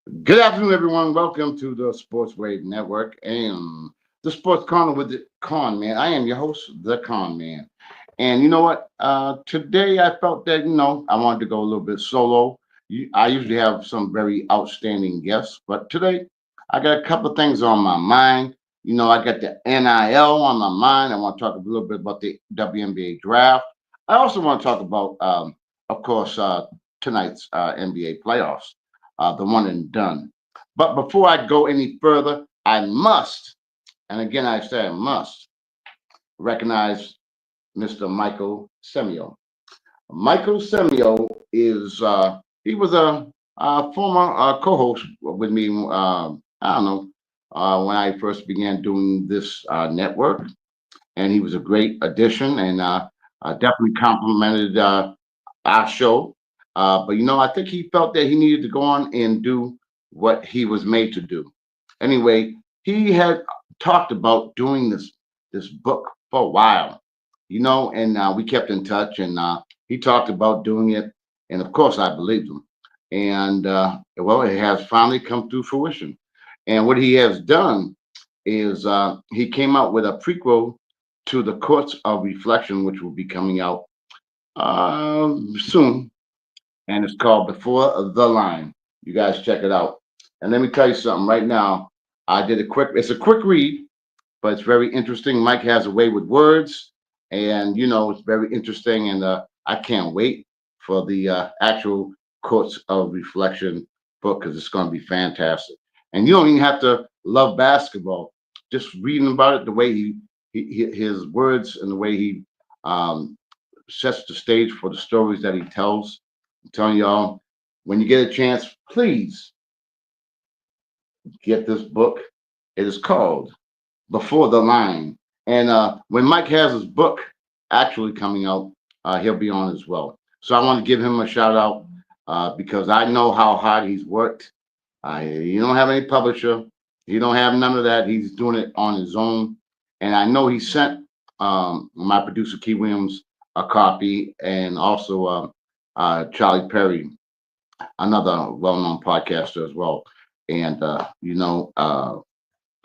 Good afternoon, everyone. Welcome to the Sports Wave Network and the Sports Corner with the Conn Man. I am your host, the Conn Man. And you know what? Today I felt that, I wanted to go a little bit solo. I usually have some very outstanding guests, but today I got a couple of things on my mind. I got the NIL on my mind. I want to talk a little bit about the WNBA draft. I also want to talk about, of course, tonight's NBA playoffs, the one and done. But before I go any further, I must, and again I say I must, recognize Mr. Michael Semio. Michael Semio is he was a former co-host with me. I don't know when I first began doing this network, and he was a great addition and definitely complimented our show. But I think he felt that he needed to go on and do what he was made to do. Anyway, he had talked about doing this book for a while, and we kept in touch, and he talked about doing it, and of course I believed him. And well, it has finally come to fruition. And what he has done is he came out with a prequel to the Courts of Reflection, which will be coming out soon, and it's called Before the Line. You guys check it out. And let me tell you something right now. It's a quick read, but it's very interesting. Mike has a way with words, and it's very interesting. And I can't wait for the actual Courts of Reflection book because it's going to be fantastic. And you don't even have to love basketball. Just reading about it, the way his words and the way he um, sets the stage for the stories that he tells. I'm telling y'all, when you get a chance, please get this book. It is called Before the Line. And when Mike has his book actually coming out, he'll be on as well. So I want to give him a shout out because I know how hard he's worked. He don't have any publisher. He don't have none of that. He's doing it on his own. And I know he sent my producer Key Williams a copy, and also Charlie Perry, another well-known podcaster as well. And I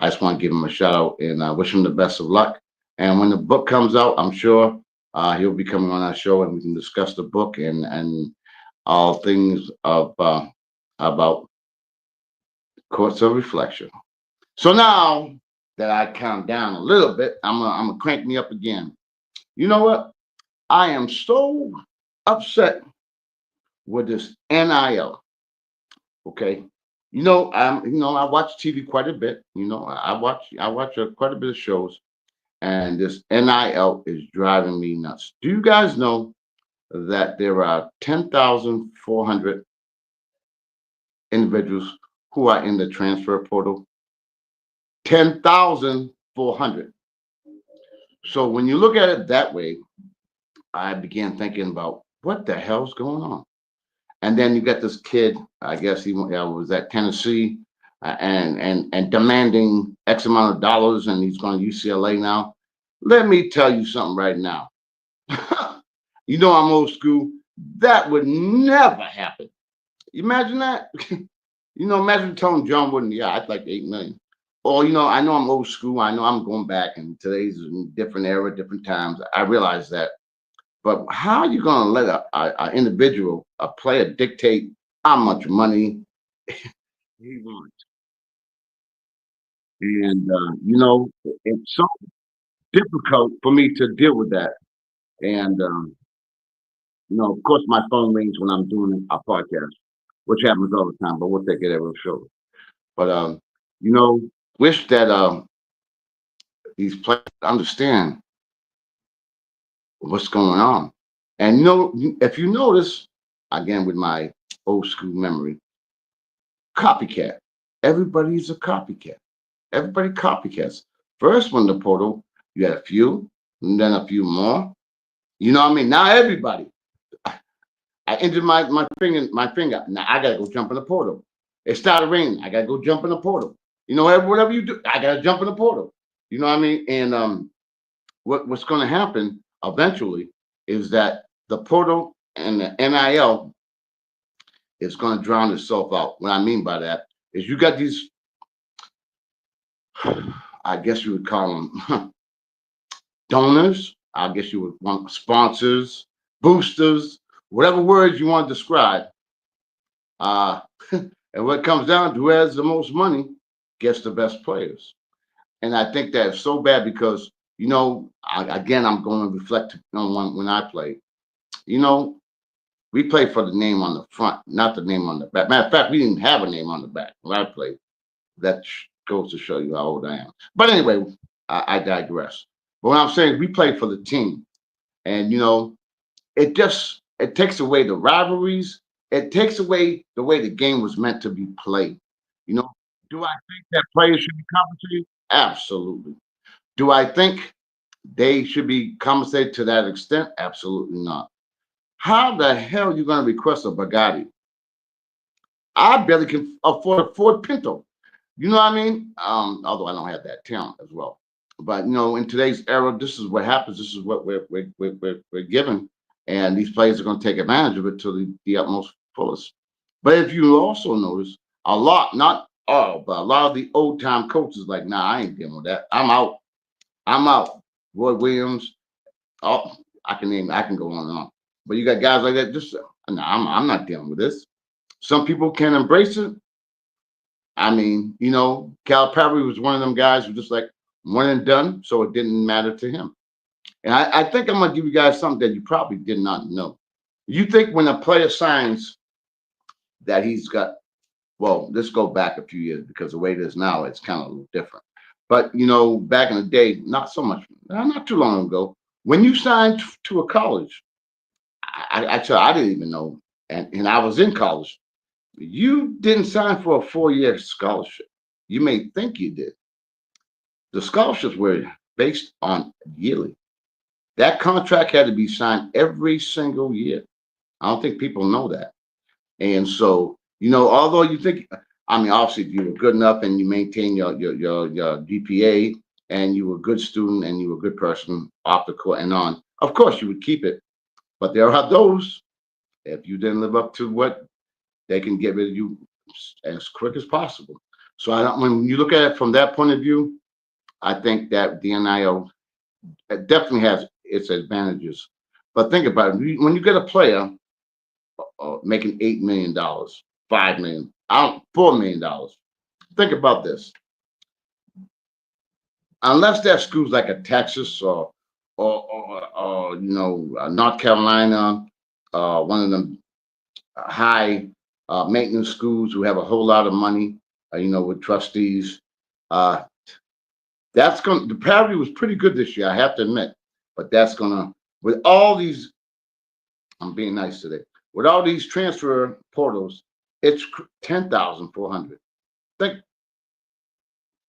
just want to give him a shout out and wish him the best of luck. And when the book comes out, I'm sure he'll be coming on our show and we can discuss the book and all things of about Courts of Reflection. So now that I calm down a little bit, I'm gonna crank me up again. You know what? I am so upset with this NIL. Okay, I watch TV quite a bit. I watch quite a bit of shows, and this NIL is driving me nuts. Do you guys know that there are 10,400 individuals who are in the transfer portal? 10,400. So when you look at it that way, I began thinking about what the hell's going on. And then you got this kid, I guess he was at Tennessee and demanding X amount of dollars, and he's going to UCLA now. Let me tell you something right now. I'm old school. That would never happen. Imagine that. Imagine telling John Wooden, yeah, I'd like 8 million. Or, I know I'm old school. I know I'm going back, and today's a different era, different times. I realize that. But how are you going to let a individual, a player, dictate how much money he wants? And it's so difficult for me to deal with that. And of course, my phone rings when I'm doing a podcast, which happens all the time. But we'll take it every show. But you know, wish that these players understand what's going on. And if you notice, again with my old school memory, copycat. Everybody's a copycat. Everybody copycats. First, when the portal, you had a few, and then a few more. You know what I mean? Now everybody. I injured my finger. My finger. Now I gotta go jump in the portal. It started raining. I gotta go jump in the portal. Whatever you do, I gotta jump in the portal. You know what I mean? And what's going to happen eventually is that the portal and the NIL is going to drown itself out. What I mean by that, is you got these, I guess you would call them donors. I guess you would want sponsors, boosters, whatever words you want to describe. Uh, and what it comes down to, who has the most money gets the best players. And I think that's so bad because, again, I'm going to reflect on when I played. You know, we played for the name on the front, not the name on the back. Matter of fact, we didn't have a name on the back when I played. That goes to show you how old I am. But anyway, I digress. But what I'm saying is we played for the team. And, it takes away the rivalries. It takes away the way the game was meant to be played. You know, do I think that players should be compensated? Absolutely. Do I think they should be compensated to that extent? Absolutely not. How the hell are you going to request a Bugatti? I barely can afford a Ford Pinto. You know what I mean? Although I don't have that talent as well. But in today's era, this is what happens. This is what we're given, and these players are going to take advantage of it to the utmost fullest. But if you also notice, a lot, not all, but a lot of the old time coaches like, nah, I ain't dealing with that. I'm out. I'm out. Roy Williams. Oh, I can go on and on. But you got guys like that. Just nah, I'm not dealing with this. Some people can embrace it. I mean, Calipari was one of them guys who just like one and done, so it didn't matter to him. And I think I'm gonna give you guys something that you probably did not know. You think when a player signs that he's got, well, let's go back a few years because the way it is now, it's kind of a little different. But back in the day, not so much, not too long ago, when you signed to a college, I didn't even know, and I was in college. You didn't sign for a 4-year scholarship. You may think you did. The scholarships were based on yearly. That contract had to be signed every single year. I don't think people know that. And so, although you think, I mean, obviously, if you were good enough and you maintain your GPA and you were a good student and you were a good person off the court and on, of course you would keep it. But there are those, if you didn't live up to what, they can get rid of you as quick as possible. So when you look at it from that point of view, I think that the NIL definitely has its advantages. But think about it: when you get a player making $8 million, $5 million, $4 million, think about this. Unless that school's like a Texas or North Carolina, one of them high maintenance schools who have a whole lot of money, with trustees. Uh, the parity was pretty good this year, I have to admit. But that's gonna, with all these, I'm being nice today. With all these transfer portals, it's 10,400. Think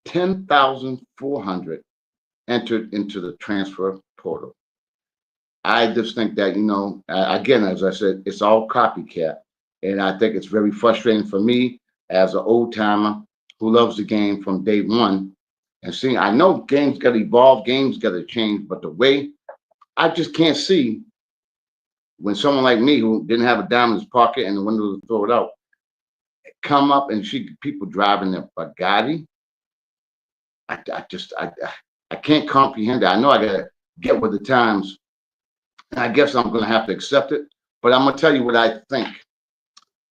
10,400 entered into the transfer portal. I just think that, again, as I said, it's all copycat. And I think it's very frustrating for me as an old timer who loves the game from day one. And seeing, I know games got to evolve, games got to change, but the way I just can't see when someone like me who didn't have a dime in his pocket and the window to throw it out come up and see people driving their Bugatti. I can't comprehend that. I know I gotta get with the times. And I guess I'm gonna have to accept it. But I'm gonna tell you what I think,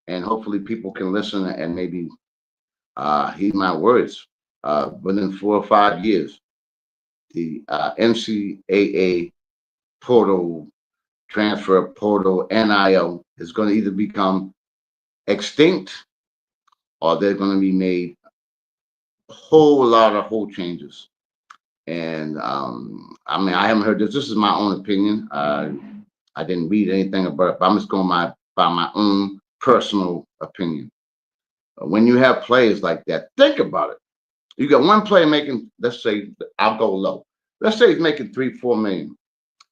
and hopefully people can listen and maybe heed my words. Within 4 or 5 years, the NCAA portal, transfer portal, NIL is going to either become extinct or they're going to be made a whole lot of whole changes. And I mean, I haven't heard this. This is my own opinion. I didn't read anything about it, but I'm just going by my own personal opinion. When you have players like that, think about it. You got one player making, let's say, I'll go low. Let's say he's making 3-4 million,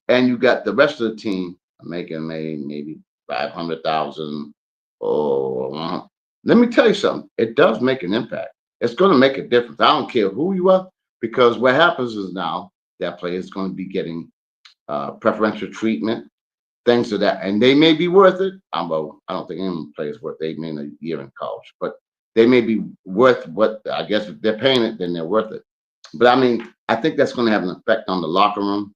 and you got the rest of the team making maybe 500,000 or let me tell you something. It does make an impact. It's going to make a difference. I don't care who you are, because what happens is now that player is going to be getting preferential treatment, things of that, and they may be worth it. I don't think any player is worth $8 million a year in college, but they may be worth what I guess if they're paying it, then they're worth it. But I mean, I think that's going to have an effect on the locker room,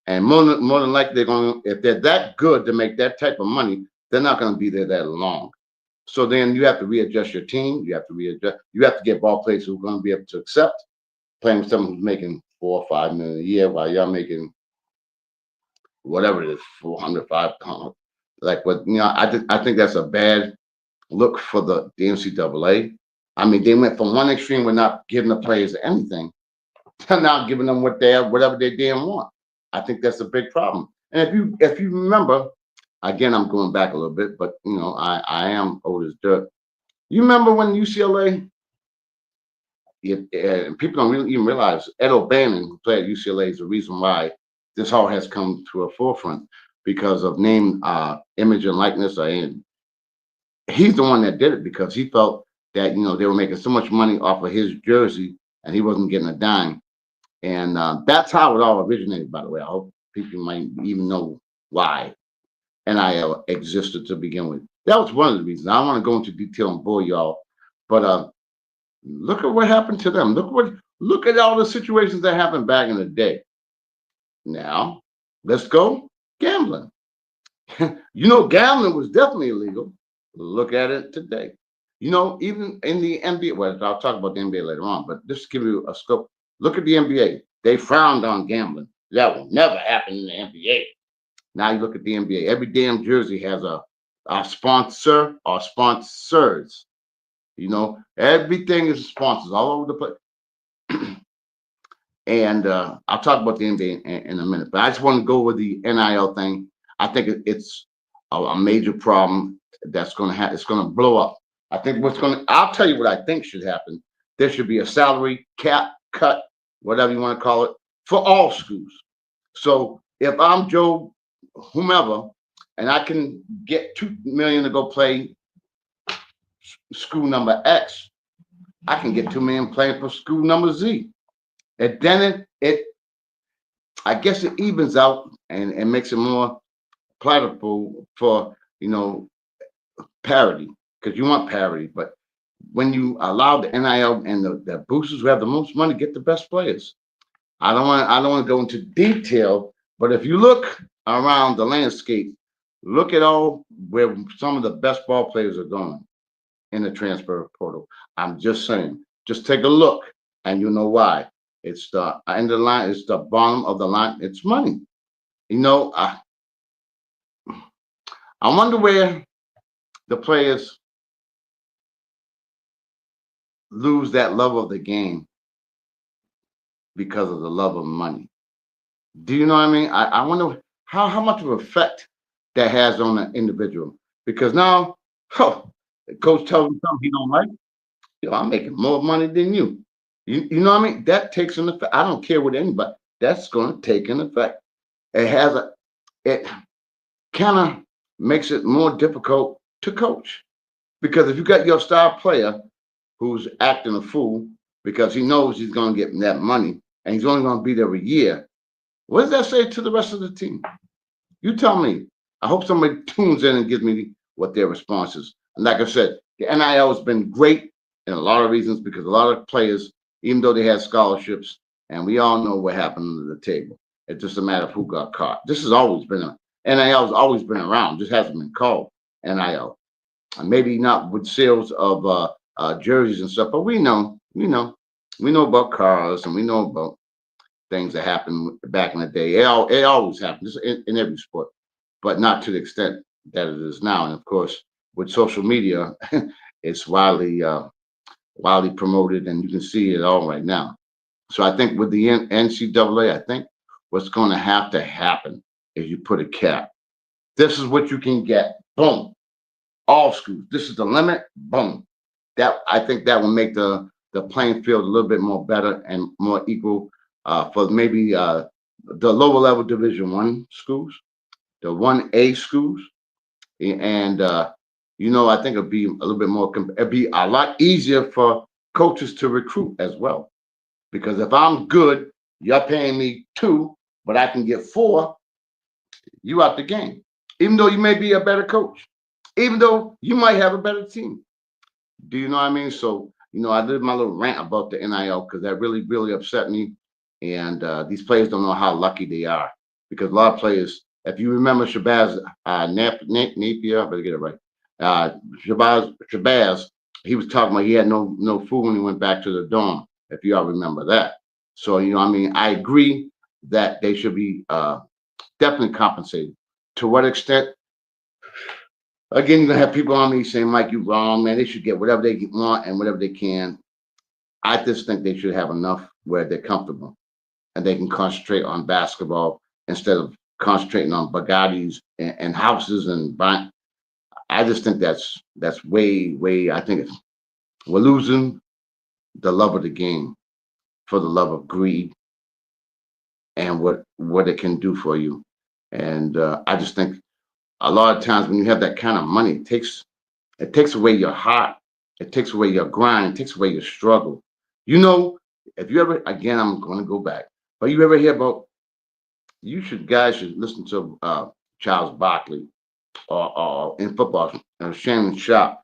and more than likely they're going to, if they're that good to make that type of money, they're not going to be there that long. So then you have to readjust your team. You have to readjust. You have to get ball players who are going to be able to accept playing with someone who's making 4 or 5 million a year while you're making whatever it is, 400, 500. Like, but I think that's a bad look for the NCAA. I mean, they went from one extreme with not giving the players anything to now giving them what they have, whatever they damn want. I think that's a big problem. And if you remember, again, I'm going back a little bit, but I am old as dirt. You remember when UCLA? People don't really even realize Ed O'Bannon, who played at UCLA, is the reason why this all has come to a forefront because of name, image, and likeness. And he's the one that did it because he felt that they were making so much money off of his jersey and he wasn't getting a dime. And that's how it all originated, by the way. I hope people might even know why NIL existed to begin with. That was one of the reasons. I don't want to go into detail and bore y'all, but look at what happened to them. Look at all the situations that happened back in the day. Now, let's go gambling. Gambling was definitely illegal. Look at it today. Even in the NBA, well, I'll talk about the NBA later on, but just to give you a scope, look at the NBA. They frowned on gambling. That will never happen in the NBA. Now you look at the NBA. Every damn jersey has a sponsor or sponsors. Everything is sponsors all over the place. And I'll talk about the NBA in a minute. But I just want to go with the NIL thing. I think it's a major problem that's going to happen. It's going to blow up. I think I'll tell you what I think should happen. There should be a salary cap cut, whatever you want to call it, for all schools. So if I'm Joe, whomever, and I can get $2 million to go play school number X, I can get $2 million playing for school number Z. And then I guess it evens out and makes it more palatable for, parity, because you want parity. But when you allow the NIL and the boosters who have the most money get the best players, I don't want to go into detail, but if you look around the landscape, look at all where some of the best ball players are going in the transfer portal. I'm just saying, just take a look and you know why. It's the end of the line, it's the bottom of the line, it's money. I wonder where the players lose that love of the game because of the love of money. Do you know what I mean? I wonder how much of an effect that has on an individual. Because now, the coach tells him something he don't like. I'm making more money than you. You know what I mean? That takes an effect. I don't care what anybody. That's going to take an effect. It kind of makes it more difficult to coach. Because if you got your star player who's acting a fool because he knows he's going to get that money and he's only going to be there a year, what does that say to the rest of the team? You tell me. I hope somebody tunes in and gives me what their response is. And like I said, the NIL has been great in a lot of reasons because a lot of players, even though they had scholarships, and we all know what happened under the table. It's just a matter of who got caught. This has always been NIL has always been around. Just hasn't been called NIL. And maybe not with sales of jerseys and stuff, but we know about cars and we know about things that happened back in the day. It always happens in every sport, but not to the extent that it is now. And of course, with social media, it's widely promoted, and you can see it all right now. So I think with the NCAA, I think what's going to happen is you put a cap. This is what you can get. Boom. All schools. This is the limit. Boom. I think that will make the playing field a little bit more better and more equal for maybe the lower level Division I schools, the 1A schools, and I think it'll be a little bit more. It'll be a lot easier for coaches to recruit as well, because if I'm good, you're paying me 2, but I can get 4. You out the game, even though you may be a better coach, even though you might have a better team. Do you know what I mean? So, I did my little rant about the NIL because that really, really upset me. And these players don't know how lucky they are because a lot of players, if you remember Shabazz Napier, I better get it right. Shabazz, he was talking about he had no food when he went back to the dorm. If you all remember that. So, I mean, I agree that they should be definitely compensated. To what extent? Again, you're gonna have people on me saying, "Mike, you wrong, man. They should get whatever they want and whatever they can." I just think they should have enough where they're comfortable and they can concentrate on basketball instead of concentrating on Bugattis and houses and buying. I just think that's way, way. I think we're losing the love of the game for the love of greed and what it can do for you. And I just think a lot of times when you have that kind of money, it takes away your heart, it takes away your grind, it takes away your struggle. You know, if you ever, again, I'm going to go back, but you ever hear about, guys should listen to Charles Barkley or in football, Shannon Sharp.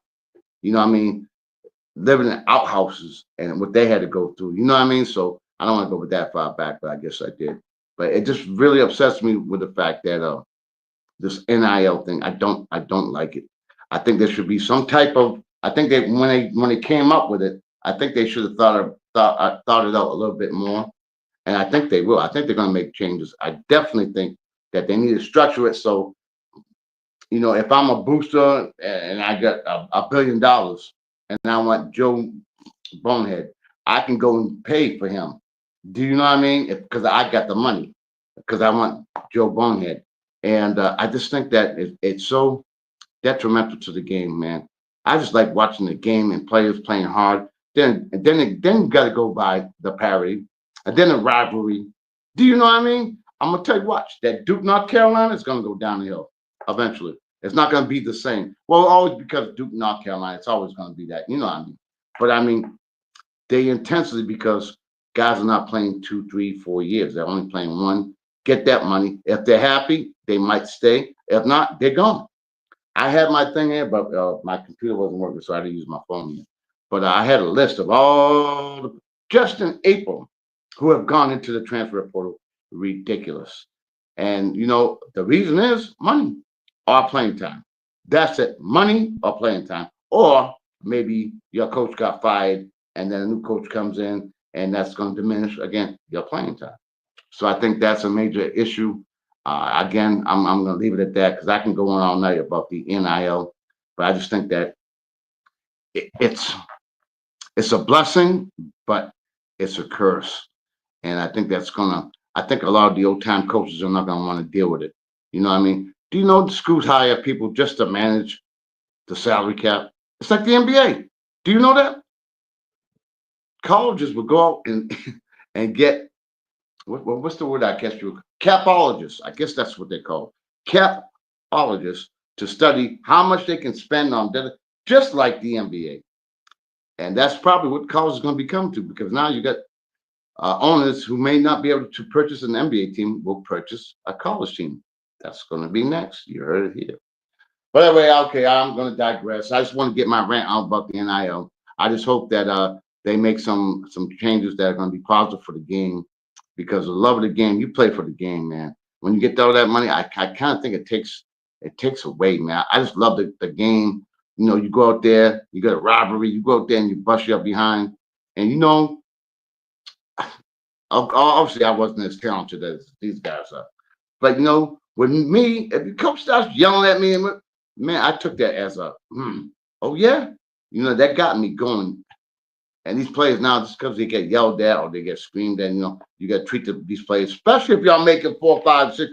You know what I mean? Living in outhouses and what they had to go through. You know what I mean? So I don't want to go that far back, but I guess I did. But it just really upsets me with the fact that this NIL thing. I don't like it. I think there should be some type of. I think that when they came up with it, I think they should have thought it out a little bit more, and I think they will. I think they're going to make changes. I definitely think that they need to structure it so if I'm a booster and I got $1 billion and I want Joe Bonehead, I can go and pay for him. Do you know what I mean? Because I got the money because I want Joe Bonehead, and I just think that it's so detrimental to the game, man. I just like watching the game and players playing hard. Then you got to go by the parity, and then the rivalry. Do you know what I mean? I'm gonna tell you, watch that Duke, North Carolina is gonna go downhill eventually. It's not gonna be the same. Well, always because Duke, North Carolina, it's always gonna be that. You know what I mean? But I mean, they intensely because guys are not playing 2, 3, 4 years. They're only playing one. Get that money. If they're happy, they might stay. If not, they're gone. I had my thing here, but my computer wasn't working, so I had to use my phone here. But I had a list of all just in April who have gone into the transfer portal. Ridiculous. And the reason is money or playing time. That's it. Money or playing time. Or maybe your coach got fired and then a new coach comes in and that's going to diminish again your playing time. So I think that's a major issue. Again, I'm going to leave it at that because I can go on all night about the NIL, but I just think that it's a blessing, but it's a curse, and I think that's gonna. I think a lot of the old time coaches are not gonna want to deal with it. You know what I mean? Do you know the schools hire people just to manage the salary cap? It's like the NBA. Do you know that colleges will go out and and get what's the word I guess you capologists? I guess that's what they call capologists to study how much they can spend on data, just like the NBA. And that's probably what college is going to become to because now you got owners who may not be able to purchase an NBA team will purchase a college team. That's going to be next. You heard it here. But anyway, okay, I'm going to digress. I just want to get my rant out about the NIL. I just hope that they make some changes that are going to be positive for the game because the love of the game, you play for the game, man. When you get all that money, I kind of think it takes away, man. I just love the game. You go out there, you got a robbery, you go out there and you bust your behind. And obviously I wasn't as talented as these guys are. But with me, if the coach starts yelling at me, man, I took that as oh yeah, that got me going. And these players now, just because they get yelled at or they get screamed at, you got to treat these players, especially if y'all make it 4, 5, 6.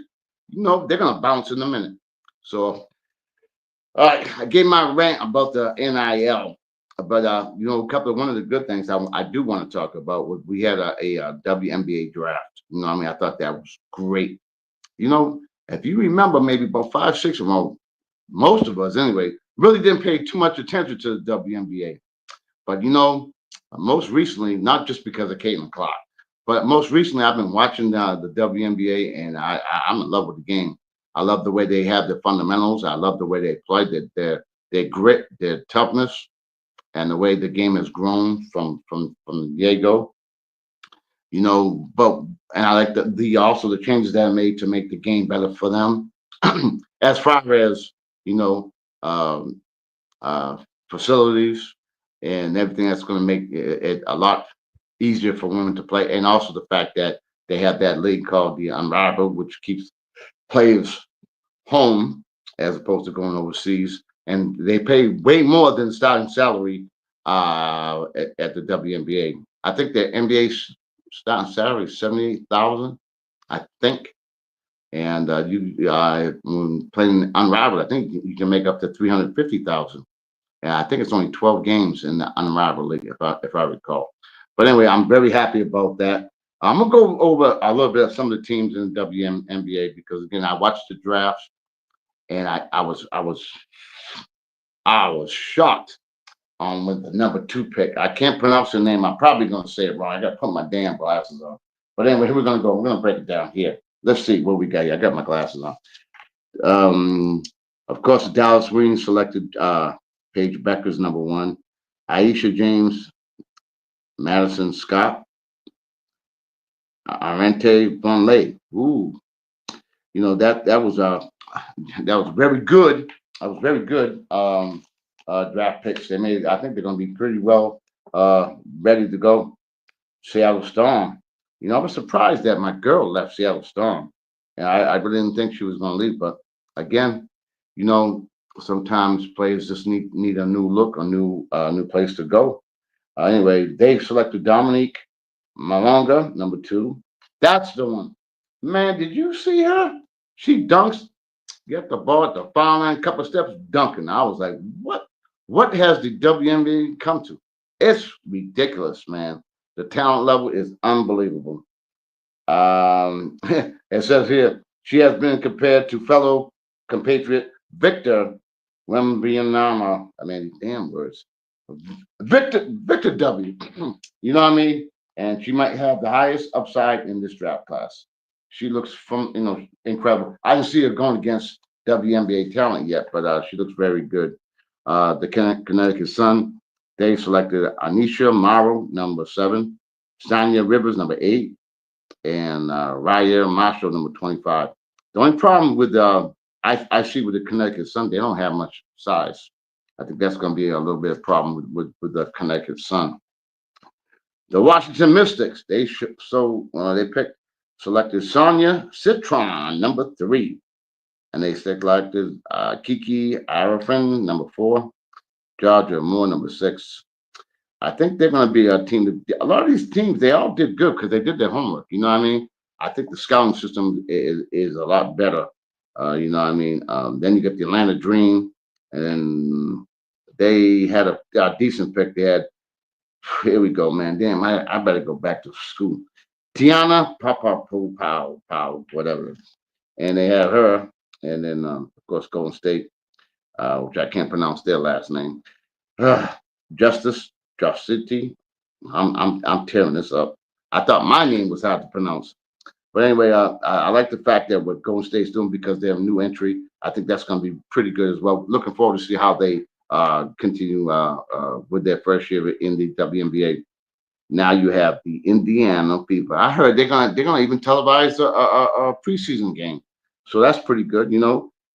They're gonna bounce in a minute. So, all right, I gave my rant about the NIL, but a couple of one of the good things I do want to talk about was we had a WNBA draft. I mean, I thought that was great. If you remember, maybe about 5, 6 of them, most of us anyway, really didn't pay too much attention to the WNBA. But most recently, not just because of Caitlin Clark, but most recently, I've been watching the WNBA, and I'm in love with the game. I love the way they have the fundamentals. I love the way they play, their grit, their toughness. and the way the game has grown from Diego, but and I like the also the changes that are made to make the game better for them. As far as you know, um, uh, facilities and everything that's going to make it a lot easier for women to play, and also the fact that they have that league called the Unrivaled, which keeps players home as opposed to going overseas, and they pay way more than the starting salary at the WNBA. I think the NBA starting salary is 78,000. I think, and you when playing Unrivaled, I think you can make up to 350,000. And I think it's only 12 games in the Unrivaled League, if I recall. But anyway, I'm very happy about that. I'm gonna go over a little bit of some of the teams in the WNBA because again, I watched the drafts and I was shocked on with the number two pick. I can't pronounce the name. I'm probably gonna say it wrong. I gotta put my damn glasses on. But anyway, here we're gonna go. We're gonna break it down here. Let's see what we got here. I got my glasses on. Um, of course, the Dallas Wings selected Paige Becker's number one. Aisha James, Madison Scott, Arente Bonlay. Ooh, that was very good. That was very good draft picks. I think they're going to be pretty well ready to go. Seattle Storm. I was surprised that my girl left Seattle Storm, and I really didn't think she was going to leave. But again, you know, sometimes players just need a new look, a new place to go. Anyway, they selected Dominique Malonga, number two. That's the one. Man, did you see her? She dunks, get the ball at the foul line, couple steps, dunking. I was like, what? What has the WNBA come to? It's ridiculous, man. The talent level is unbelievable. It says here she has been compared to fellow compatriot Victor Wembanyama. I mean, damn words. Victor W. You know what I mean? And she might have the highest upside in this draft class. She looks incredible. I didn't see her going against WNBA talent yet, but she looks very good. The Connecticut Sun, they selected Anisha Morrow, number 7, Sonia Rivers, number 8, and Raya Marshall, number 25. The only problem with I see with the Connecticut Sun, they don't have much size. I think that's going to be a little bit of problem with the Connecticut Sun. The Washington Mystics, they selected Sonia Citron, number 3, and they selected Kiki Arafin, number 4, Georgia Moore, number 6. I think they're going to be a team. A lot of these teams, they all did good because they did their homework. You know what I mean? I think the scouting system is a lot better. You know what I mean? Then you get the Atlanta Dream, and then they had a decent pick. They had, here we go, man. Damn, I better go back to school. Tiana Papa Pow, whatever. And they had her, and then of course Golden State, which I can't pronounce their last name. Justice City. I'm tearing this up. I thought my name was hard to pronounce. But anyway, I like the fact that what Golden State's doing because they have a new entry. I think that's going to be pretty good as well. Looking forward to see how they continue with their first year in the WNBA. Now you have the Indiana Fever. I heard they're gonna even televise a preseason game, so that's pretty good.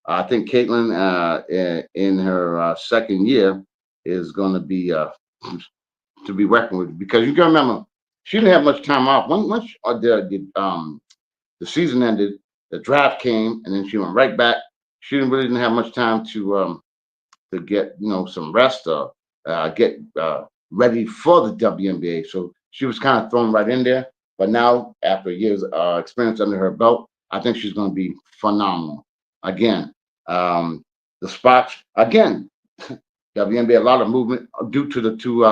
I think Caitlin in her second year is going to be reckoned with because you can remember she didn't have much time off. Once the season ended, the draft came, and then she went right back. She didn't have much time to get some rest or get ready for the WNBA. So she was kind of thrown right in there. But now, after a year's experience under her belt, I think she's going to be phenomenal. Again, the spots again, WNBA a lot of movement due to the two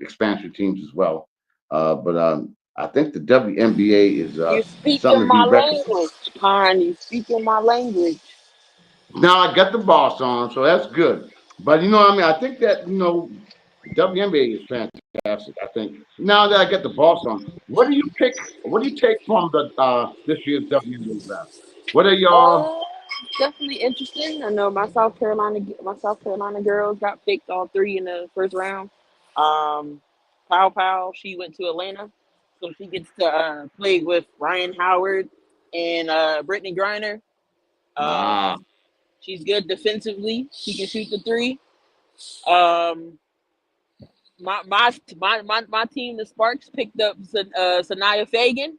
expansion teams as well. But I think the WNBA is You something speaking to be my reckoned. language, Pine. You speaking my language. Now I got the boss on, so that's good. But you know what I mean? I think that the WNBA is fantastic. I think now that I get the boss on, what do you pick? What do you take from the this year's WNBA draft? What are your Uh, Definitely interesting. I know my South Carolina girls got picked all three in the first round. Um, Pow Pow, she went to Atlanta, so she gets to play with Ryan Howard and Brittany Griner. Ah, She's good defensively. She can shoot the three. Um, my team, the Sparks, picked up Sanaya Fagan.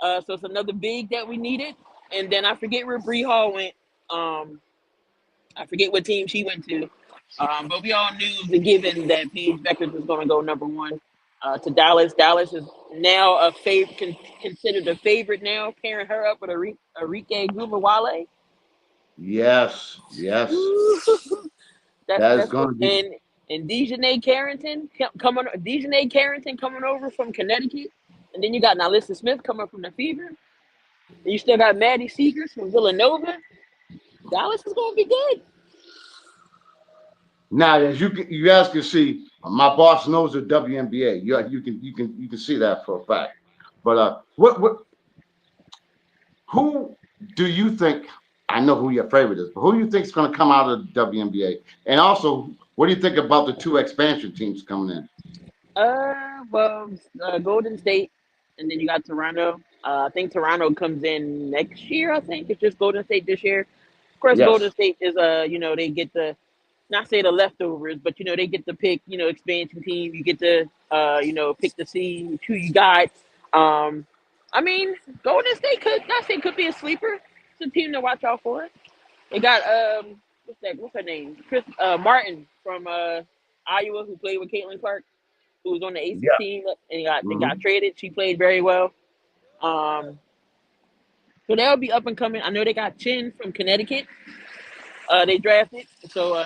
So it's another big that we needed. And then I forget where Bree Hall went. Um, I forget what team she went to. But we all knew the given that Paige Beckers was going to go number one to Dallas. Dallas is now considered a favorite now, pairing her up with Arike Gumawale. yes, yes. That is That's going good. to be. And Dejanay Carrington coming over from Connecticut, and then you got Nalissa Smith coming from the Fever. And you still got Maddie Seegers from Villanova. Dallas is going to be good. Now, as you guys can see, my boss knows the WNBA. You can see that for a fact. But what who do you think? I know who your favorite is, but who do you think is going to come out of the WNBA? And also, what do you think about the two expansion teams coming in? Golden State, and then you got Toronto. I think Toronto comes in next year. I think it's just Golden State this year. Of course, Golden Yes. State is they get the not say the leftovers, but they get to pick expansion team. You get to pick to see who you got. Um, I mean, Golden State could be a sleeper. It's a team to watch out for. They got what's her name? Chris Martin from Iowa who played with Caitlin Clark, who was on the Aces Yeah. team, and they got Hmm. traded. She played very well. Um, so they'll be up and coming. I know they got Chin from Connecticut. They drafted. So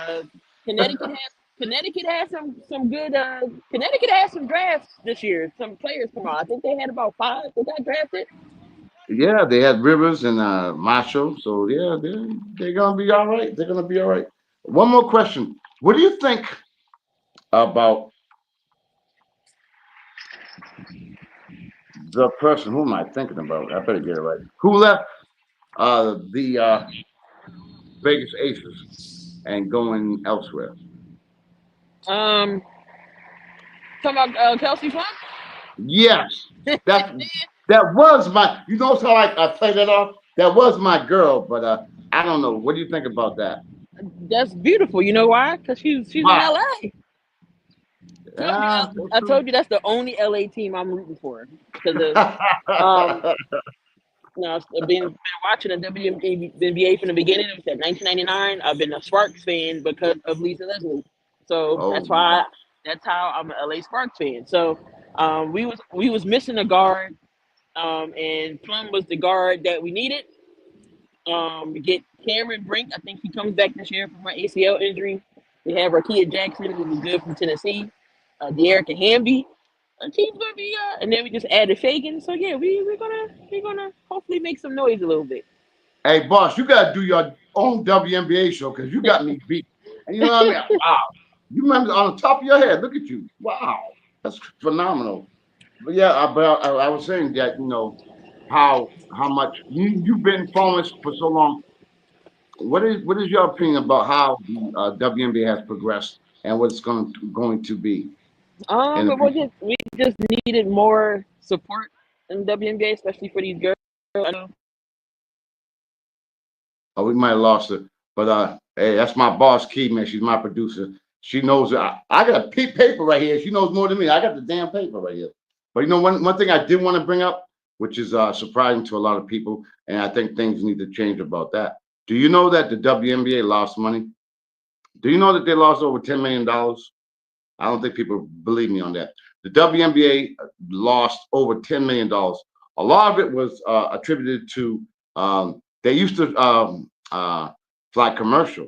Connecticut has some good. Connecticut has some drafts this year. Some players come out. I think they had about five that got drafted. Yeah, they had Rivers and Marshall. So yeah, they're gonna be all right. They're gonna be all right. One more question. What do you think about the person? Who am I thinking about? I better get it right. Who left the Vegas Aces and going elsewhere? Um, Talking about Kelsey Plum. Yes, that that was my. You know how I play that off. That was my girl, but I don't know. What do you think about that? That's beautiful. You know why? Because she's in Why? LA. Yeah, that's I true. told you that's the only LA team I'm rooting for because of um I've been watching the WNBA from the beginning. It was at 1999. I've been a Sparks fan because of Lisa Leslie. So Oh that's yeah. why that's how I'm an LA Sparks fan. So we was missing a guard, and Plum was the guard that we needed. We get Cameron Brink. I think he comes back this year from an ACL injury. We have Rakia Jackson, who was good from Tennessee. De'Erica Hamby. Our team's gonna be, and then we just added Fagan. So yeah, we're gonna hopefully make some noise a little bit. Hey, boss, you got to do your own WNBA show because you got me beat. And you know what I mean? Wow. You remember on the top of your head. Look at you. Wow. That's phenomenal. But yeah, I was saying that, how much you've been following this for so long. What is your opinion about how the WNBA has progressed and what it's going to be in the But future? we just needed more support in WNBA, especially for these girls. I know. Oh, we might have lost her. But hey, that's my boss, Key, man. She's my producer. She knows I got a paper right here. She knows more than me. I got the damn paper right here. But one thing I did want to bring up, which is surprising to a lot of people, and I think things need to change about that. Do you know that the WNBA lost money? Do you know that they lost over $10 million? I don't think people believe me on that. The WNBA lost over $10 million. A lot of it was attributed to they used to fly commercial.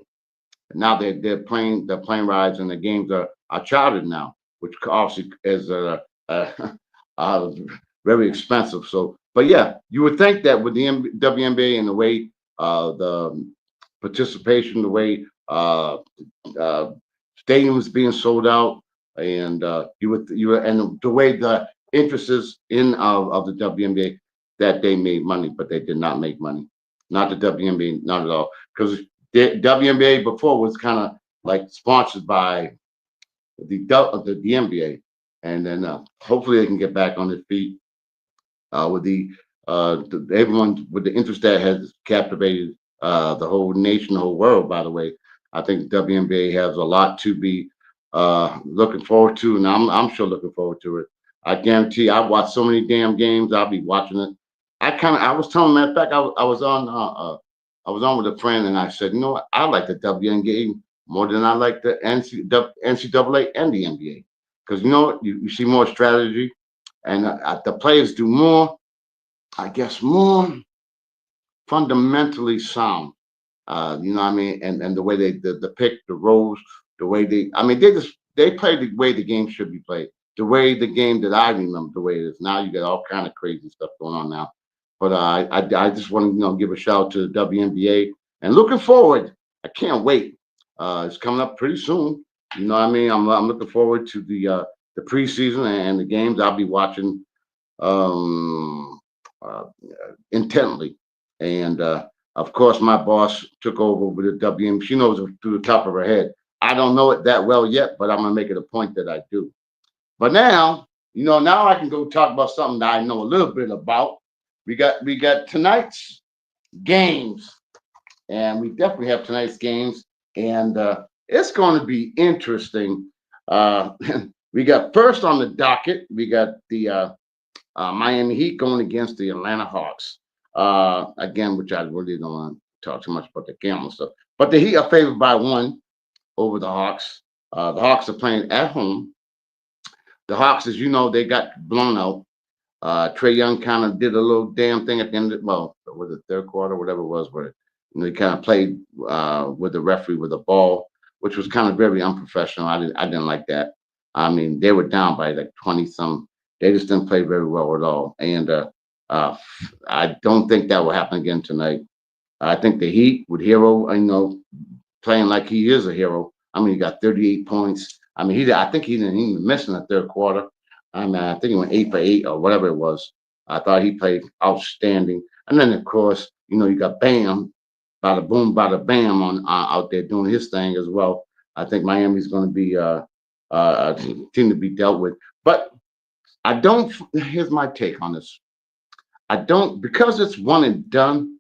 Now they're plane rides and the games are chartered now, which obviously is uh, very expensive. So, but yeah, you would think that with the WNBA and the way the participation, the way uh, stadiums being sold out, and and the way the interest is in of the WNBA that they made money, but they did not make money. not the WNBA, not at all. Because the WNBA before was kind of like sponsored by the NBA, and then hopefully they can get back on their feet with everyone with the interest that has captivated the whole nation, the whole world. By the way, I think WNBA has a lot to be looking forward to, and I'm sure looking forward to it. I guarantee I've watched so many damn games. I'll be watching it. I was telling, matter of fact, I was on with a friend, and I said, you know what, I like the WNBA more than I like the NCAA and the NBA because you know what, you see more strategy, and the players do more, I guess, more fundamentally sound. You know what I mean? And the way they pick the roles, the way I mean, they play the way the game should be played. The way the game that I remember the way it is. Now you got all kind of crazy stuff going on now. But I just want to give a shout out to the WNBA and looking forward. I can't wait. It's coming up pretty soon. You know what I mean? I'm looking forward to the preseason and the games. I'll be watching um, uh, intently. And of course, my boss took over with the WM. She knows it through the top of her head. I don't know it that well yet, but I'm gonna make it a point that I do. But now, now I can go talk about something that I know a little bit about. We got tonight's games, and we definitely have tonight's games, and it's going to be interesting. Uh, we got first on the docket. We got the Miami Heat going against the Atlanta Hawks. Again, which I really don't want to talk too much about the gambling stuff. But the Heat are favored by one over the Hawks. The Hawks are playing at home. The Hawks, as you know, they got blown out. Trey Young kind of did a little damn thing at the end of well, was it third quarter, whatever it was, where he kind of played with the referee with the ball, which was kind of very unprofessional. I didn't like that. I mean, they were down by like 20 some. They just didn't play very well at all. And uh, I don't think that will happen again tonight. I think the Heat with Hero, playing like he is a hero. I mean, he got 38 points. I mean, I think he didn't even miss in the third quarter. I mean, I think he went 8 for 8 or whatever it was. I thought he played outstanding. And then, of course, you got Bam, bada boom, bada bam on out there doing his thing as well. I think Miami's going to be a team to be dealt with. But I don't. Here's my take on this. I don't because it's one and done.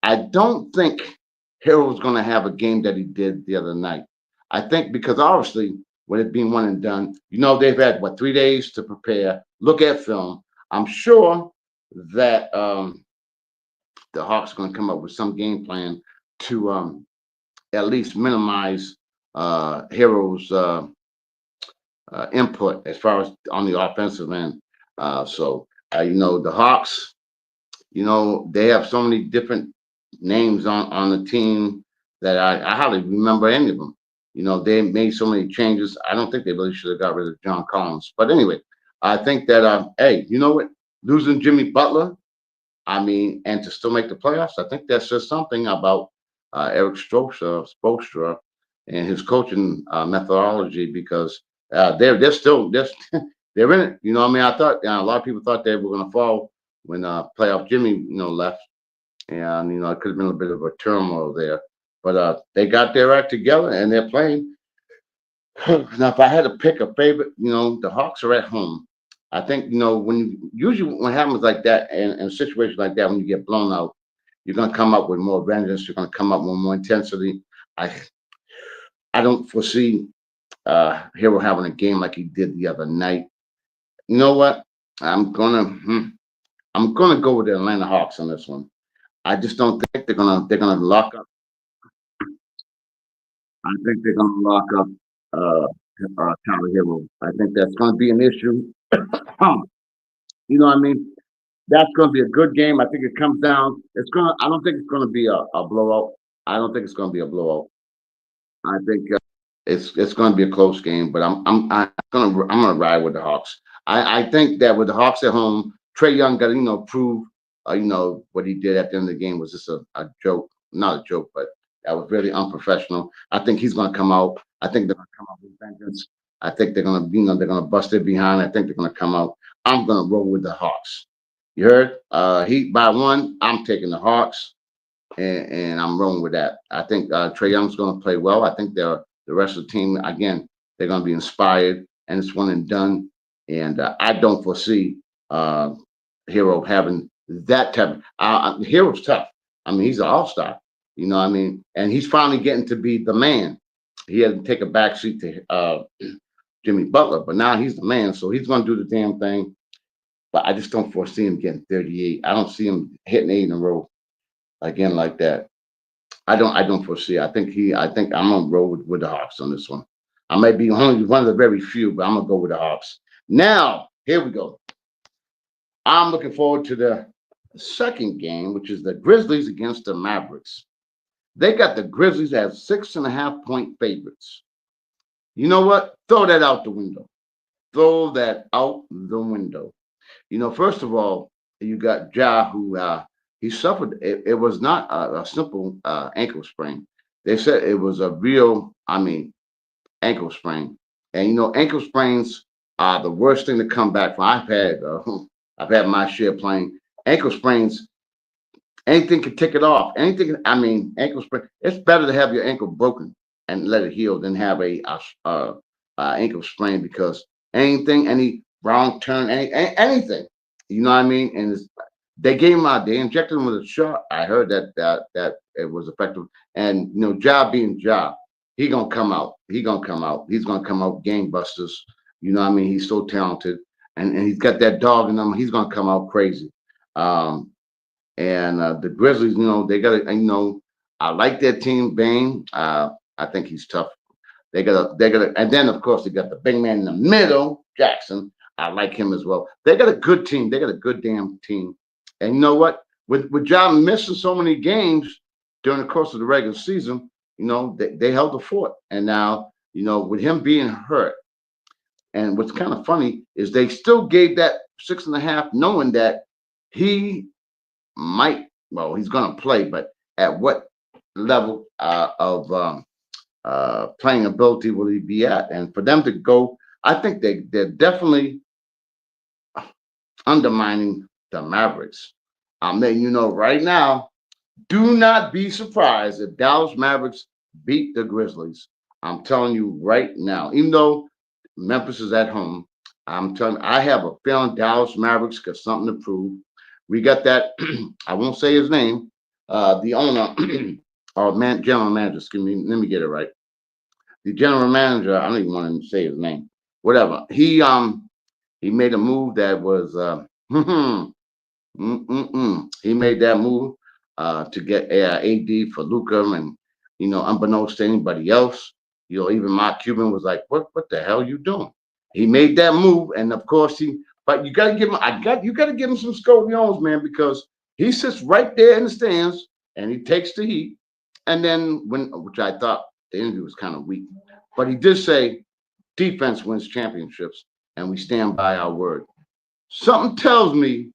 I don't think Hero's going to have a game that he did the other night. I think because obviously, with it being one and done, they've had what 3 days to prepare, look at film. I'm sure that the Hawks are going to come up with some game plan to at least minimize Hero's input as far as on the offensive end. The Hawks, they have so many different names on the team that I hardly remember any of them. They made so many changes. I don't think they really should have got rid of John Collins. But anyway, I think that hey, you know what? Losing Jimmy Butler, I mean, and to still make the playoffs, I think that says something about Eric Spoelstra and his coaching methodology because they're still they're in it. What I mean? I thought a lot of people thought they were going to fall when playoff Jimmy left, and it could have been a bit of a turmoil there. But they got their act together and they're playing. Now, if I had to pick a favorite, the Hawks are at home. I think usually when it happens like that and in situations like that when you get blown out, you're going to come up with more vengeance. You're going to come up with more intensity. I I don't foresee Hero having a game like he did the other night. You know what? I'm gonna I'm gonna go with the Atlanta Hawks on this one. I just don't think they're gonna lock up. I think they're gonna lock up uh, Tyler Hero. I think that's gonna be an issue. You know what I mean? That's gonna be a good game. I think it comes down. It's gonna. I don't think it's gonna be a blowout. I don't think it's gonna be a blowout. I think it's going to be a close game, but I'm gonna ride with the Hawks. I think that with the Hawks at home, Trey Young got to prove what he did at the end of the game was just a joke, not a joke, but that was really unprofessional. I think he's going to come out. I think they're going to come out with vengeance. I think they're going to they're going to bust their behind. I think they're going to come out. I'm going to roll with the Hawks. You heard? Heat by one. I'm taking the Hawks. and I'm rolling with that. I think Trey Young's going to play well. I think the rest of the team again they're going to be inspired, and it's one and done. And I don't foresee uh, Hero having that type. Hero's tough. I mean, he's an all star. You know, what I mean, and he's finally getting to be the man. He had to take a backseat to Jimmy Butler, but now he's the man, so he's going to do the damn thing. But I just don't foresee him getting 38. I don't see him hitting 8 in a row again like that. I don't foresee. I think I'm gonna roll with the Hawks on this one. I may be only one of the very few, but I'm gonna go with the Hawks. Now, here we go. I'm looking forward to the second game, which is the Grizzlies against the Mavericks. They got the Grizzlies as 6.5 point favorites. You know what? Throw that out the window. Throw that out the window. First of all, you got Ja, who he suffered. It was not a simple ankle sprain. They said it was a real, ankle sprain. And ankle sprains are the worst thing to come back from. I've had my share playing ankle sprains. Anything can tick it off. Anything. Ankle sprain. It's better to have your ankle broken and let it heal than have a ankle sprain because any wrong turn, anything. You know what I mean? And they gave him out. They injected him with a shot. I heard that it was effective. And job being job, he gonna come out. He gonna come out. He's gonna come out gangbusters. You know what I mean? He's so talented, and he's got that dog in him. He's gonna come out crazy. Um, and the Grizzlies, they got to, I like their team, Bane. I think he's tough. And then of course they got the big man in the middle, Jackson. I like him as well. They got a good team. They got a good damn team. And you know what? With John missing so many games during the course of the regular season, they held the fort. And now, with him being hurt, and what's kind of funny is they still gave that 6.5, knowing that he might, well, he's going to play, but at what level of playing ability will he be at? And for them to go, I think they're definitely undermining the Mavericks. I'm letting you know right now, do not be surprised if Dallas Mavericks beat the Grizzlies. I'm telling you right now, even though Memphis is at home, I'm telling you, I have a feeling Dallas Mavericks got something to prove. We got that, I won't say his name, the owner or general manager, excuse me, let me get it right. The general manager, I don't even want to say his name. Whatever. He made a move that was he made that move to get AD for Luca, and unbeknownst to anybody else, even Mark Cuban was like, "What the hell are you doing?" He made that move, and of course but you got to give him. You got to give him some scorpiones, man, because he sits right there in the stands and he takes the heat. And then which I thought the interview was kind of weak, but he did say defense wins championships, and we stand by our word. Something tells me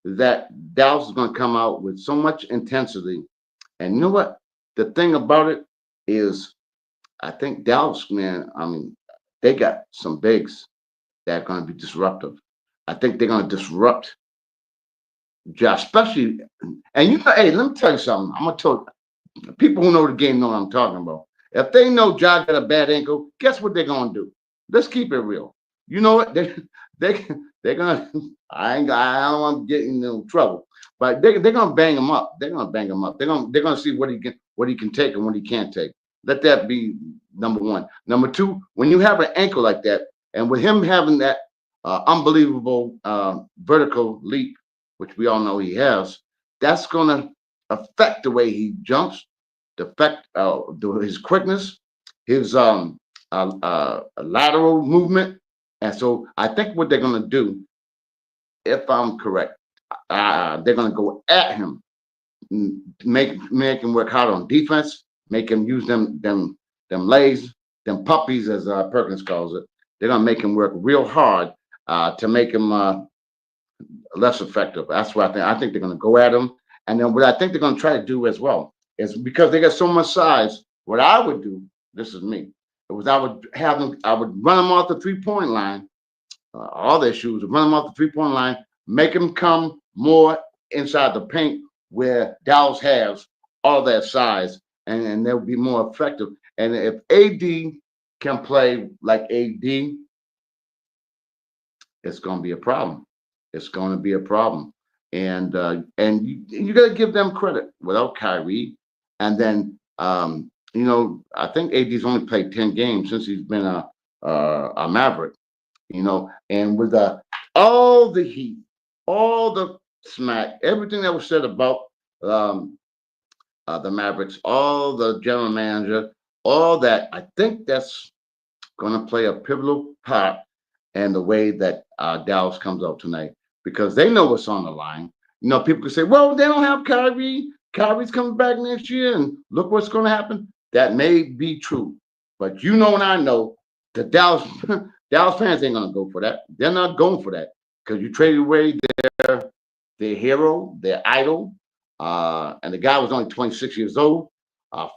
that Dallas is going to come out with so much intensity. And you know what? The thing about it is, I think Dallas, man, they got some bigs that are going to be disruptive. I think they're going to disrupt Josh, especially, and hey, let me tell you something. I'm going to tell people who know the game know what I'm talking about. If they know Josh got a bad ankle, guess what they're going to do? Let's keep it real. You know what? They're gonna. I don't want to get in no trouble, but they're gonna bang him up. They're gonna bang him up. They're gonna see what he can take and what he can't take. Let that be number one. Number two, when you have an ankle like that, and with him having that unbelievable vertical leap, which we all know he has, that's gonna affect the way he jumps, affect his quickness, his lateral movement. And so I think what they're going to do, if I'm correct, they're going to go at him, make him work hard on defense, make him use them legs, them puppies, as Perkins calls it. They're going to make him work real hard to make him less effective. That's what I think. I think they're going to go at him. And then what I think they're going to try to do as well is, because they got so much size, what I would do, this is me, I would run them off the 3-point line, all their shoes, run them off the 3-point line, make them come more inside the paint where Dallas has all that size, and they'll be more effective. And if AD can play like AD, it's going to be a problem. It's going to be a problem, and you got to give them credit without Kyrie, and then I think AD's only played 10 games since he's been a Maverick, and with all the heat, all the smack, everything that was said about um, the Mavericks, all the general manager, all that, I think that's going to play a pivotal part in the way that Dallas comes out tonight because they know what's on the line. People can say, well, they don't have Kyrie. Kyrie's coming back next year, and look what's going to happen. That may be true. But and I know the Dallas Dallas fans ain't going to go for that. They're not going for that because you traded away their hero, their idol, and the guy was only 26 years old,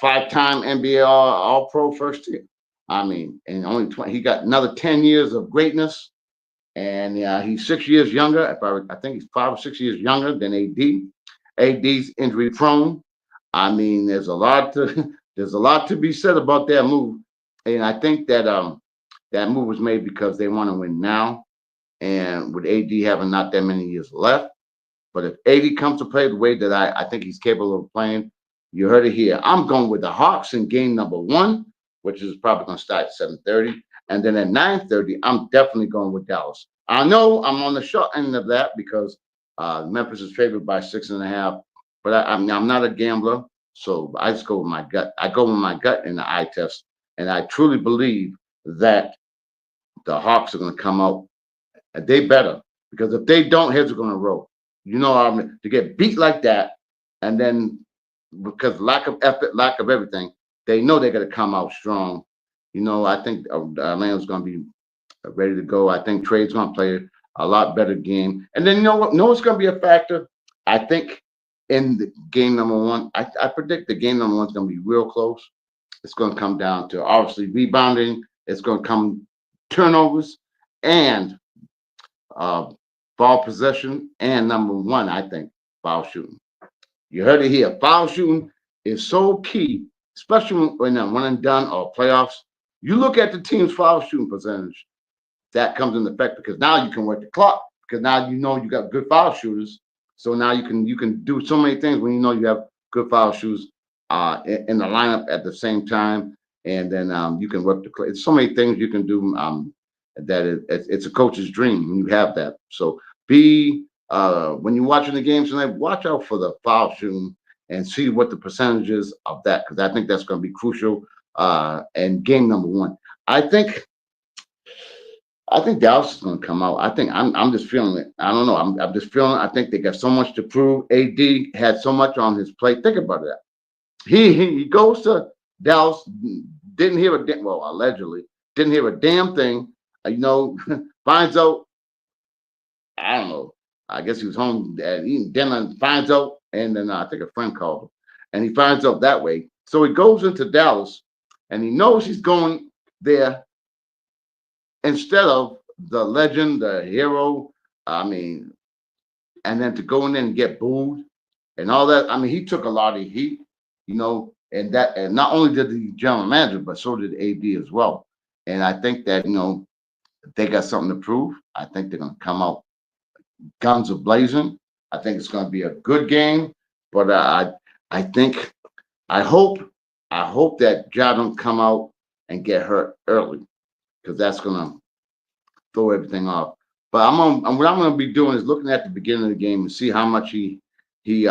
five-time NBA All-Pro first team. I mean, and only 20, he got another 10 years of greatness, and he's 6 years younger. I think he's 5 or 6 years younger than AD. AD's injury prone. I mean, there's a lot to there's a lot to be said about that move, and I think that move was made because they want to win now, and with AD having not that many years left. But if AD comes to play the way that I think he's capable of playing, you heard it here. I'm going with the Hawks in game number one, which is probably going to start at 7:30. And then at 9:30, I'm definitely going with Dallas. I know I'm on the short end of that because Memphis is favored by 6.5, but I'm not a gambler, so I just go with my gut. I go with my gut in the eye test, and I truly believe that the Hawks are going to come out. And they better because if they don't, heads are going to roll. To get beat like that, and then because lack of effort, lack of everything, they know they're going to come out strong. I think Atlanta's going to be ready to go. I think Trade's going to play a lot better game. And then what? Know what's going to be a factor? I think in the game number one, I predict the game number one's going to be real close. It's going to come down to obviously rebounding. It's going to come turnovers and uh, ball possession, and number one, I think, foul shooting. You heard it here. Foul shooting is so key, especially when they're one and done or playoffs. You look at the team's foul shooting percentage, that comes into effect because now you can work the clock because now you got good foul shooters. So now you can do so many things when you have good foul shooters in the lineup at the same time, and then you can work the clock. It's so many things you can do that it's a coach's dream when you have that. So be when you're watching the games tonight, watch out for the foul shooting and see what the percentages of that because I think that's going to be crucial. And game number one, I think I think Dallas is going to come out. I think I'm just feeling it. I don't know. I'm just feeling. I think they got so much to prove. AD had so much on his plate. Think about that. He goes to Dallas. Didn't hear well allegedly didn't hear a damn thing. Finds out. I don't know. I guess he was home eating dinner and finds out, and then I think a friend called him, and he finds out that way. So he goes into Dallas, and he knows he's going there instead of the legend, the hero. I mean, and then to go in there and get booed and all that. I mean, he took a lot of heat, and not only did the general manager, but so did AD as well. And I think that they got something to prove. I think they're going to come out guns are blazing. I think it's going to be a good game, but I think I hope that Ja don't come out and get hurt early because that's going to throw everything off. But what I'm going to be doing is looking at the beginning of the game and see how much he he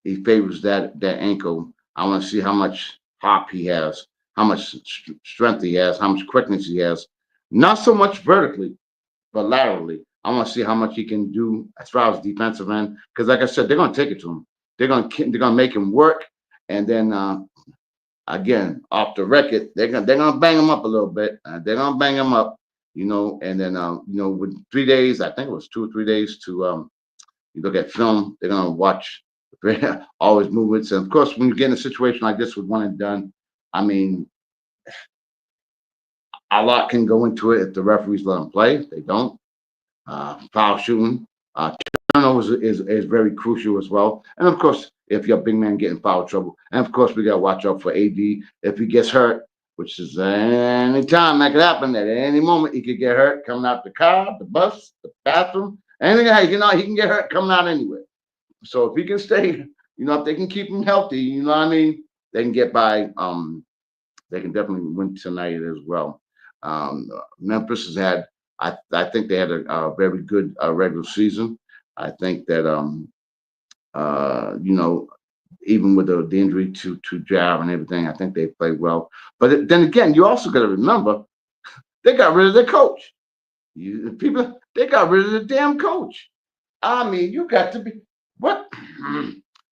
favors that ankle. I want to see how much hop he has, how much strength he has, how much quickness he has. Not so much vertically, but laterally. I want to see how much he can do as far as defensive end. Because, like I said, they're going to take it to him. They're going to make him work, and then again off the record, they're gonna bang him up a little bit. They're gonna bang him up, and then with 3 days, I think it was 2 or 3 days to you look at film. They're gonna watch all his movements, and of course, when you get in a situation like this with one and done, I mean, a lot can go into it if the referees let them play. If they don't, foul shooting, turnovers is very crucial as well. And of course, if your big man get in foul trouble, and of course we got to watch out for AD if he gets hurt, which is any time that could happen. At any moment, he could get hurt coming out the car, the bus, the bathroom, anything. He can get hurt coming out anywhere. So if he can stay, if they can keep him healthy, you know what I mean, they can get by. They can definitely win tonight as well. Memphis has had, I think they had a very good regular season. I think that you know, even with the injury to Jav and everything, I think they played well. But then again, you also got to remember they got rid of their coach. People, they got rid of the damn coach. I mean, you got to be what?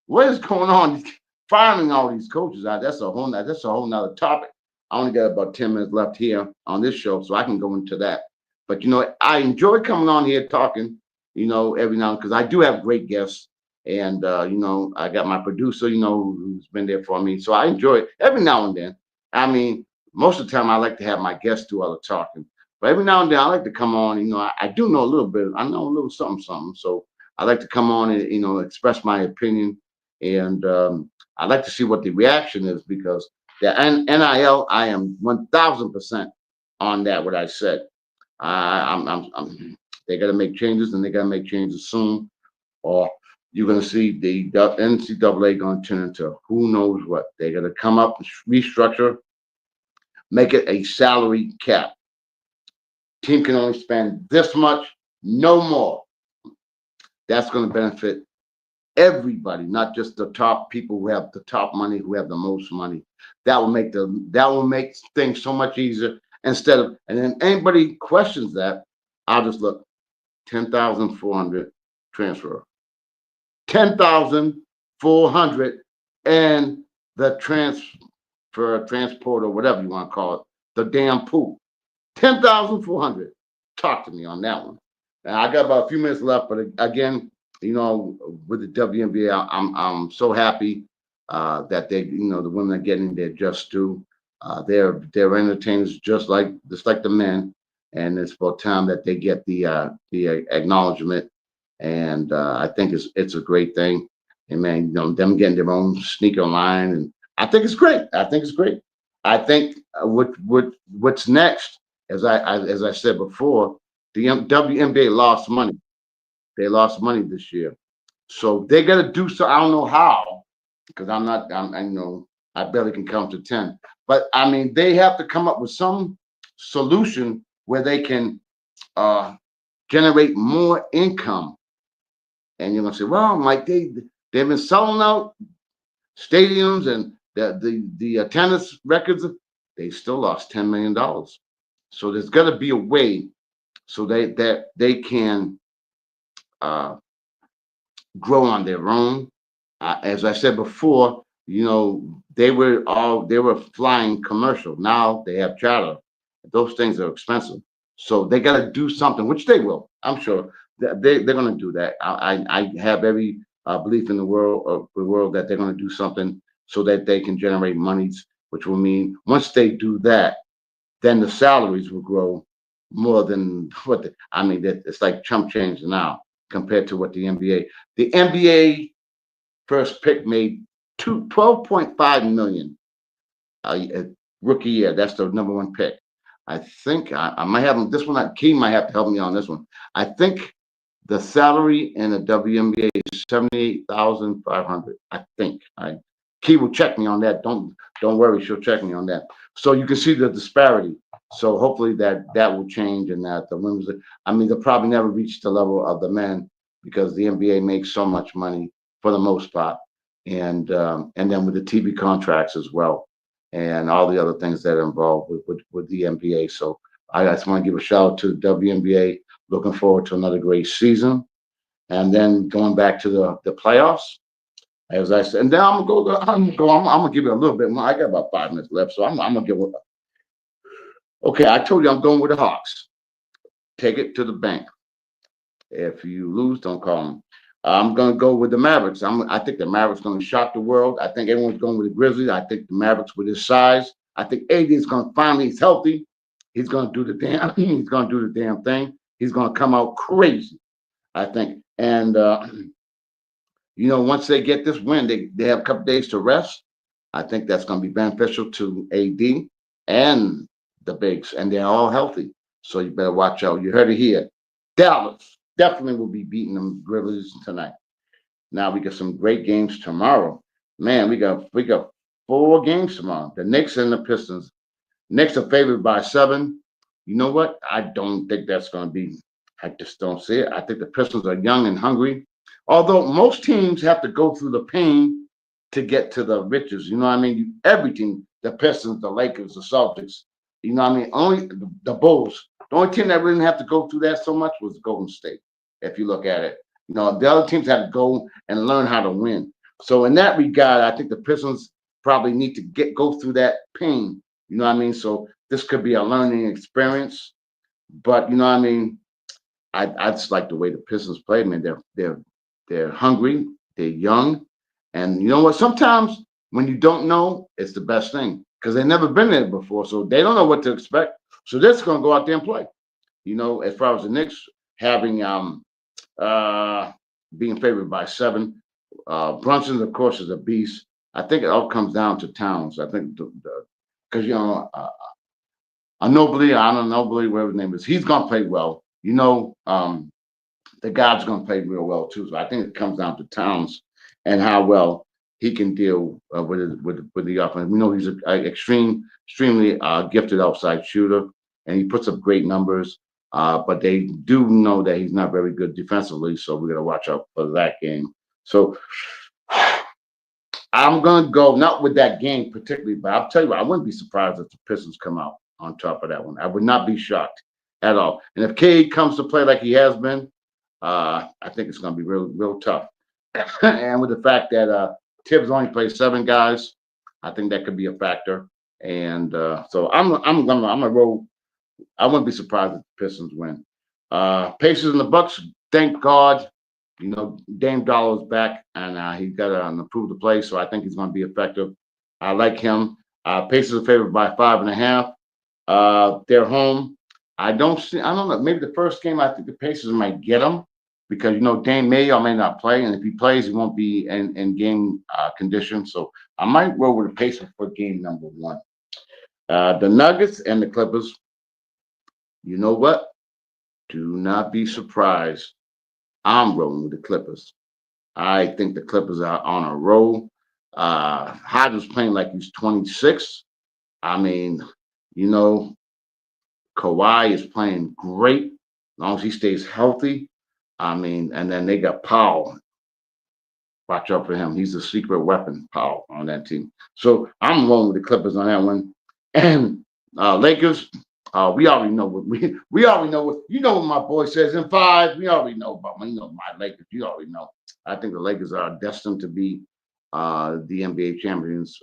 What is going on? Firing all these coaches out. That's a whole nother topic. I only got about 10 minutes left here on this show, so I can go into that. But I enjoy coming on here talking, every now because I do have great guests. And I got my producer, who's been there for me. So I enjoy it every now and then. I mean, most of the time I like to have my guests do all the talking. But every now and then I like to come on, I do know a little bit. I know a little something, something. So I like to come on and, express my opinion. And I like to see what the reaction is because the NIL, I am 1000% on that, what I said. They got to make changes and they got to make changes soon. Or you're going to see the NCAA going to turn into who knows what. They're going to come up and restructure, make it a salary cap. Team can only spend this much, no more. That's going to benefit everybody, not just the top people who have the top money, who have the most money. That will make things so much easier. And then anybody questions that, I'll just look 10,400 transfer. 10,400 and the transport or whatever you want to call it, the damn pool. 10,400. Talk to me on that one. And I got about a few minutes left, but again, with the WNBA, I'm so happy that the women are getting their just due. They're entertainers just like the men, and it's about time that they get the acknowledgement. And I think it's a great thing. And man, them getting their own sneaker line, and I think it's great. I think it's great. I think what's next, as I said before, the WNBA lost money. They lost money this year, so they got to do so. I don't know how, because I barely can count to 10. But I mean, they have to come up with some solution where they can generate more income. And you're gonna say, well, Mike, they've been selling out stadiums and the attendance records. They still lost $10 million. So there's got to be a way so that they can uh, grow on their own. As I said before, they were flying commercial. Now they have charter. Those things are expensive, so they got to do something, which they will. I'm sure they're going to do that. I have every belief in the world that they're going to do something so that they can generate monies, which will mean once they do that, then the salaries will grow more than it's like chump change now compared to what the NBA. The NBA first pick made 12.5 million a rookie year. That's the number one pick. I think I might have this one. Key might have to help me on this one. I think the salary in the WNBA is 78,500. I think. Key will check me on that. Don't worry, she'll check me on that. So you can see the disparity. So hopefully that will change and that the women's. They'll probably never reach the level of the men because the NBA makes so much money for the most part, and then with the TV contracts as well, and all the other things that are involved with the NBA. So I just want to give a shout out to the WNBA. Looking forward to another great season, and then going back to the playoffs. As I said, and then I'm gonna give you a little bit more. I got about 5 minutes left, so I'm gonna give it. Okay, I told you I'm going with the Hawks. Take it to the bank. If you lose, don't call them. I'm gonna go with the Mavericks. I think the Mavericks gonna shock the world. I think everyone's going with the Grizzlies. I think the Mavericks with his size. I think AD is gonna finally. He's healthy. He's gonna do the damn. He's gonna do the damn thing. He's gonna come out crazy. I think. And once they get this win, they have a couple days to rest. I think that's going to be beneficial to AD and the bigs, and they're all healthy. So you better watch out. You heard it here. Dallas definitely will be beating them Grizzlies tonight. Now we got some great games tomorrow. Man, we got 4 games tomorrow. The Knicks and the Pistons. Knicks are favored by 7. You know what? I don't think that's going to be. I just don't see it. I think the Pistons are young and hungry. Although most teams have to go through the pain to get to the riches. You know what I mean? Every team, the Pistons, the Lakers, the Celtics. You know what I mean? Only the Bulls. The only team that really have to go through that so much was Golden State. If you look at it, the other teams had to go and learn how to win. So in that regard, I think the Pistons probably need to go through that pain. You know what I mean? So this could be a learning experience. But you know what I mean? I just like the way the Pistons play, man. They're hungry, they're young, and you know what? Sometimes when you don't know, it's the best thing because they've never been there before, so they don't know what to expect. So they're just gonna go out there and play. As far as the Knicks having uh being favored by 7, Brunson, of course, is a beast. I think it all comes down to Towns. I think because I don't know, whatever his name is, he's gonna play well. The guy's gonna play real well too. So I think it comes down to Towns and how well he can deal with the offense. We know he's an extremely gifted outside shooter, and he puts up great numbers. But they do know that he's not very good defensively, so we got to watch out for that game. So I'm gonna go not with that game particularly, but I'll tell you what, I wouldn't be surprised if the Pistons come out on top of that one. I would not be shocked at all. And if Cade comes to play like he has been, I think it's gonna be real tough. And with the fact that Tibbs only plays 7 guys, I think that could be a factor. And so I'm gonna roll. I wouldn't be surprised if the Pistons win. Pacers and the Bucks. Thank God, Dame Dollar's back, and he's got an approved to play, so I think he's going to be effective. I like him. Pacers are favored by 5.5. They're home. I don't see. I don't know. Maybe the first game, I think the Pacers might get them because Dame may or may not play, and if he plays, he won't be in game condition. So I might roll with the Pacers for game number 1. The Nuggets and the Clippers. You know what? Do not be surprised. I'm rolling with the Clippers. I think the Clippers are on a roll. Hodges playing like he's 26. I mean, you know, Kawhi is playing great as long as he stays healthy. I mean, and then they got Powell. Watch out for him. He's a secret weapon, Powell, on that team. So I'm rolling with the Clippers on that one. And Lakers, we already know what we already know what my boy says in 5. We already know about my Lakers. You already know. I think the Lakers are destined to be the NBA champions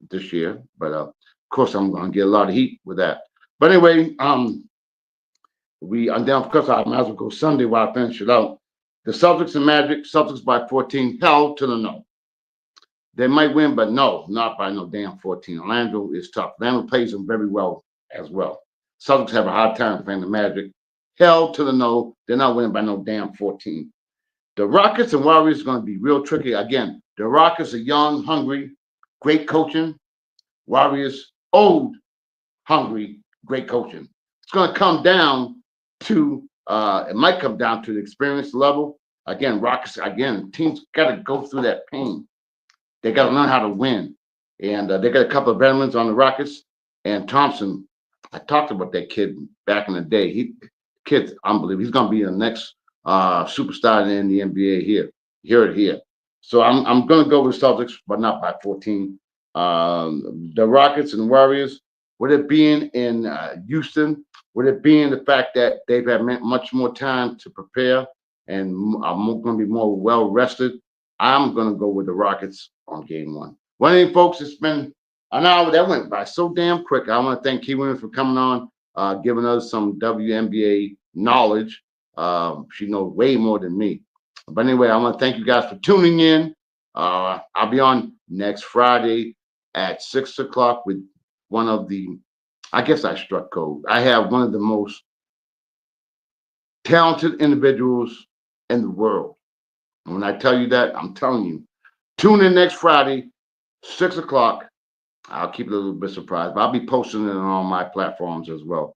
this year. But of course, I'm going to get a lot of heat with that. But anyway, and then of course I might as well go Sunday while I finish it out. The Celtics and Magic. Celtics by 14. Hell to the no. They might win, but no, not by no damn 14. Orlando is tough. Orlando plays them very well as well. Celtics have a hard time playing the Magic. Hell to the no. They're not winning by no damn 14. The Rockets and Warriors are going to be real tricky. Again, the Rockets are young, hungry, great coaching. Warriors, old, hungry, great coaching. It's going to come down to, it might come down to the experience level. Again, teams got to go through that pain. They got to learn how to win. And they got a couple of veterans on the Rockets. And Thompson, I talked about that kid back in the day. Kid's unbelievable. He's going to be the next superstar in the NBA here. Here. So I'm going to go with Celtics, but not by 14. The Rockets and Warriors, with it being in Houston, with it being the fact that they've had much more time to prepare and I'm going to be more well rested, I'm going to go with the Rockets on game 1. Well, anyway, folks, it's been an hour that went by so damn quick. I want to thank Key Williams for coming on, giving us some WNBA knowledge. She knows way more than me. But anyway, I want to thank you guys for tuning in. I'll be on next Friday at 6 o'clock with one of the, I guess I struck gold. I have one of the most talented individuals in the world. And when I tell you that, I'm telling you. Tune in next Friday, 6 o'clock. I'll keep it a little bit surprised, but I'll be posting it on all my platforms as well.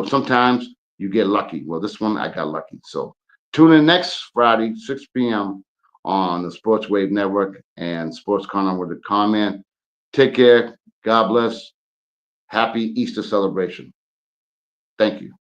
Sometimes you get lucky. Well, this one I got lucky. So tune in next Friday, 6 p.m. on the Sports Wave Network and Sports Corner with the Conn Man. Take care. God bless. Happy Easter celebration. Thank you.